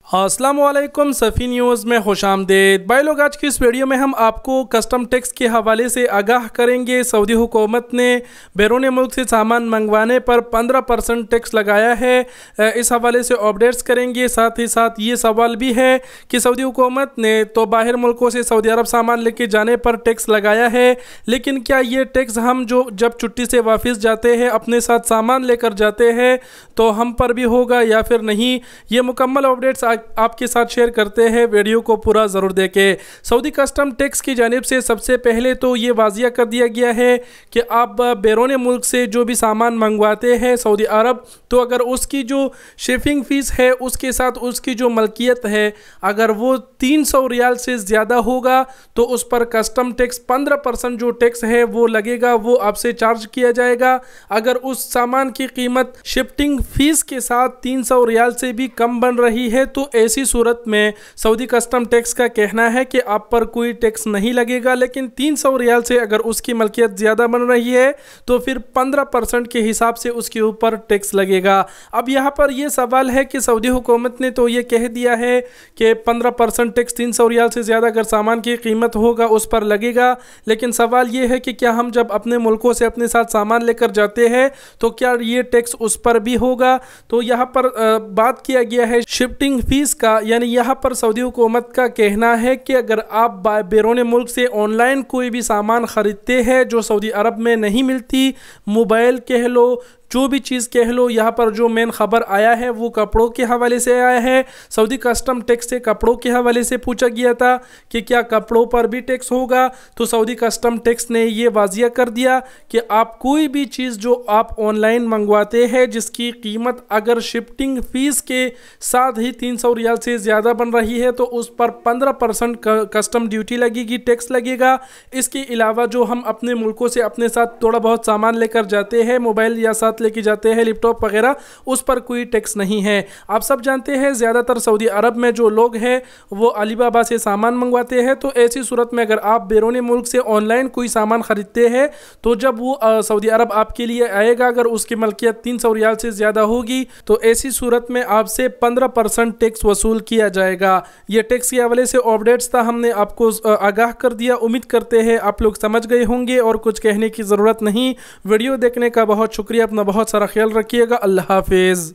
अस्सलाम वालेकुम सफ़ी न्यूज़ में खुश आमदीद। भाई लोग, आज की इस वीडियो में हम आपको कस्टम टैक्स के हवाले से आगाह करेंगे। सऊदी हुकूमत ने बैरून मुल्क से सामान मंगवाने पर 15% टैक्स लगाया है। इस हवाले से अपडेट्स करेंगे। साथ ही साथ ये सवाल भी है कि सऊदी हुकूमत ने तो बाहर मुल्कों से सऊदी अरब सामान लेके जाने पर टैक्स लगाया है, लेकिन क्या ये टैक्स हम जब छुट्टी से वापस जाते हैं अपने साथ सामान लेकर जाते हैं तो हम पर भी होगा या फिर नहीं? ये मुकम्मल अपडेट्स आपके साथ शेयर करते हैं। वीडियो को पूरा ज़रूर देखें। सऊदी कस्टम टैक्स की जानिब से सबसे पहले तो ये वाजिया कर दिया गया है कि आप बैरून मुल्क से जो भी सामान मंगवाते हैं सऊदी अरब, तो अगर उसकी जो शिपिंग फ़ीस है उसके साथ उसकी जो मलकियत है अगर वो 300 रियाल से ज़्यादा होगा तो उस पर कस्टम टैक्स 15% जो टैक्स है वो लगेगा, वो आपसे चार्ज किया जाएगा। अगर उस सामान की कीमत शिपिंग फ़ीस के साथ 300 रियाल से भी कम बन रही है तो ऐसी सूरत में सऊदी कस्टम टैक्स का कहना है कि आप पर कोई टैक्स नहीं लगेगा। लेकिन 300 रियाल से अगर उसकी मलकियत ज़्यादा बन रही है तो फिर 15% के हिसाब से उसके ऊपर टैक्स लगेगा। अब यहाँ पर यह सवाल है कि सऊदी हुकूमत ने तो ये कह दिया है कि 15% टैक्स 300 रियाल से ज़्यादा अगर सामान की कीमत होगा उस पर लगेगा, लेकिन सवाल ये है कि क्या हम जब अपने मुल्कों से अपने साथ सामान लेकर जाते हैं तो क्या ये टैक्स उस पर भी होगा? तो यहाँ पर बात किया गया है शिपिंग फीस का। यानी यहाँ पर सऊदी हुकूमत का कहना है कि अगर आप बैरून मुल्क से ऑनलाइन कोई भी सामान ख़रीदते हैं जो सऊदी अरब में नहीं मिलती, मोबाइल कह लो, जो भी चीज़ कह लो, यहाँ पर जो मेन ख़बर आया है वो कपड़ों के हवाले से आया है। सऊदी कस्टम टैक्स से कपड़ों के हवाले से पूछा गया था कि क्या कपड़ों पर भी टैक्स होगा, तो सऊदी कस्टम टैक्स ने ये वाजिया कर दिया कि आप कोई भी चीज़ जो आप ऑनलाइन मंगवाते हैं जिसकी कीमत अगर शिपिंग फ़ीस के साथ ही 300 रियाल से ज़्यादा बन रही है तो उस पर 15% कस्टम ड्यूटी लगेगी, टैक्स लगेगा। इसके अलावा जो हम अपने मुल्कों से अपने साथ थोड़ा बहुत सामान लेकर जाते हैं, मोबाइल या साथ लेके जाते हैं, लैपटॉप वगैरह, उस पर कोई टैक्स नहीं है। आप सब जानते हैं ज़्यादातर सऊदी अरब में जो लोग हैं वो अलीबाबा से सामान मंगवाते हैं। तो ऐसी सूरत में अगर आप बैरून मुल्क से ऑनलाइन कोई सामान ख़रीदते हैं तो जब वो सऊदी अरब आपके लिए आएगा अगर उसकी मलकियत 300 रियाल से ज़्यादा होगी तो ऐसी सूरत में आपसे 15% टैक्स वसूल किया जाएगा। ये टैक्स के हवाले से अपडेट्स था, हमने आपको आगाह कर दिया। उम्मीद करते हैं आप लोग समझ गए होंगे और कुछ कहने की ज़रूरत नहीं। वीडियो देखने का बहुत शुक्रिया। अपना बहुत सारा ख्याल रखिएगा। अल्लाह हाफिज़।